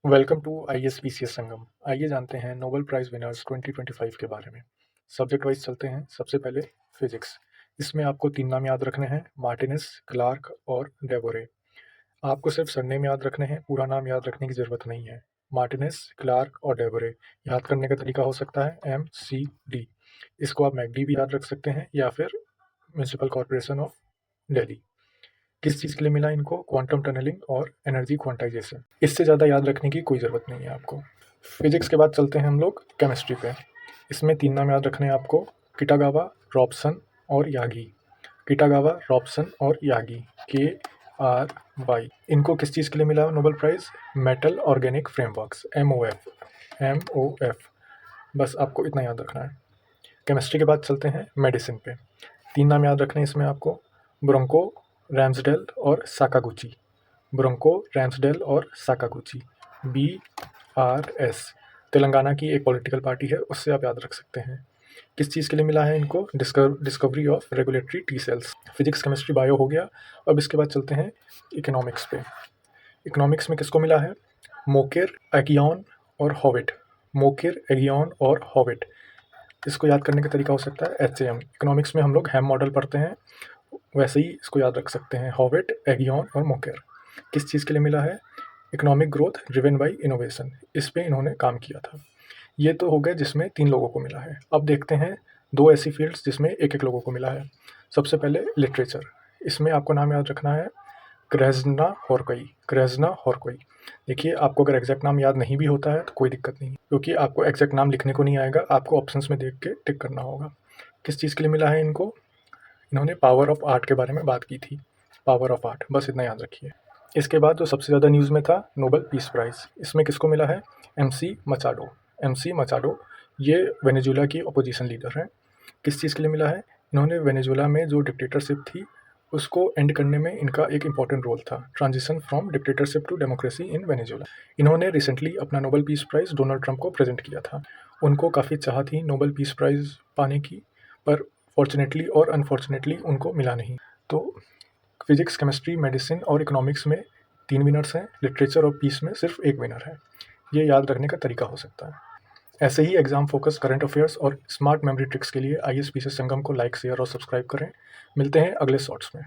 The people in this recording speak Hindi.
वेलकम टू ISPCS संगम। आइए जानते हैं नोबेल प्राइज़ विनर्स 2025 के बारे में। सब्जेक्ट वाइज चलते हैं। सबसे पहले फिजिक्स। इसमें आपको 3 नाम याद रखने हैं, मार्टिनेस, क्लार्क और डेवोरे। आपको सिर्फ सरनेम याद रखने हैं, पूरा नाम याद रखने की ज़रूरत नहीं है। मार्टिनेस, क्लार्क और डेवोरे याद करने का तरीका हो सकता है MCD। इसको आप मैकडी भी याद रख सकते हैं या फिर म्युनिसिपल कॉर्पोरेशन ऑफ दिल्ली। किस चीज़ के लिए मिला इनको? क्वांटम टनलिंग और एनर्जी क्वांटाइजेशन। इससे ज़्यादा याद रखने की कोई ज़रूरत नहीं है आपको। फिजिक्स के बाद चलते हैं हम लोग केमिस्ट्री पे। इसमें 3 नाम याद रखने हैं आपको, किटागावा, रॉबसन और यागी। किटागावा, रॉबसन और यागी, KRY। इनको किस चीज़ के लिए मिला Nobel prize? Metal organic frameworks, MOF। बस आपको इतना याद रखना है। केमिस्ट्री के बाद चलते हैं मेडिसिन पे। 3 नाम याद रखने हैं इसमें आपको, ब्रोंको, रैम्सडेल और साकागुची। ब्रोंको, रैम्सडेल और साकागुची, BRS। तेलंगाना की एक पॉलिटिकल पार्टी है, उससे आप याद रख सकते हैं। किस चीज़ के लिए मिला है इनको? Discovery of regulatory T cells. Physics, chemistry, bio हो गया। अब इसके बाद चलते हैं इकोनॉमिक्स पे। इकोनॉमिक्स में किसको मिला है? मोकेर, एगियन और हॉविट। मोकेर, एगियन और हॉविट। इसको याद करने का तरीका हो सकता है HAM। इकोनॉमिक्स में हम लोग हैम मॉडल पढ़ते हैं, वैसे ही इसको याद रख सकते हैं, हॉविट, एगियन और मोकेर। किस चीज़ के लिए मिला है? Economic growth driven by innovation. इस पे इन्होंने काम किया था। ये तो हो गया जिसमें 3 लोगों को मिला है। अब देखते हैं 2 ऐसी फील्ड्स जिसमें एक लोगों को मिला है। सबसे पहले लिटरेचर। इसमें आपको नाम याद रखना है, क्रेजना होरकोई। क्रेजना होरकोई। देखिए, आपको अगर एग्जैक्ट नाम याद नहीं भी होता है तो कोई दिक्कत नहीं, क्योंकि आपको एग्जैक्ट नाम लिखने को नहीं आएगा, आपको ऑप्शंस में देख के टिक करना होगा। किस चीज़ के लिए मिला है इनको? इन्होंने पावर ऑफ आर्ट के बारे में बात की थी। पावर ऑफ आर्ट, बस इतना याद रखिए। इसके बाद जो सबसे ज़्यादा न्यूज़ में था, नोबेल पीस प्राइज़। इसमें किसको मिला है? MC मचाडो। MC मचाडो ये वेनेजुएला की अपोजिशन लीडर हैं। किस चीज़ के लिए मिला है? इन्होंने वेनेजुएला में जो डिक्टेटरशिप थी उसको एंड करने में इनका एक इम्पॉर्टेंट रोल था। Transition from dictatorship to democracy in Venezuela. इन्होंने रिसेंटली अपना Nobel peace prize Donald Trump को प्रेजेंट किया था। उनको काफ़ी चाह थी नोबेल पीस प्राइज़ पाने की, पर फॉर्चुनेटली और अनफॉर्चुनेटली उनको मिला नहीं। तो फिजिक्स, केमिस्ट्री, मेडिसिन और इकोनॉमिक्स में 3 विनर्स हैं, लिटरेचर और पीस में सिर्फ 1 विनर है। ये याद रखने का तरीका हो सकता है। ऐसे ही एग्जाम फोकस, करंट अफेयर्स और स्मार्ट मेमोरी ट्रिक्स के लिए ISPCS संगम को लाइक, शेयर और सब्सक्राइब करें। मिलते हैं अगले शॉर्ट्स में।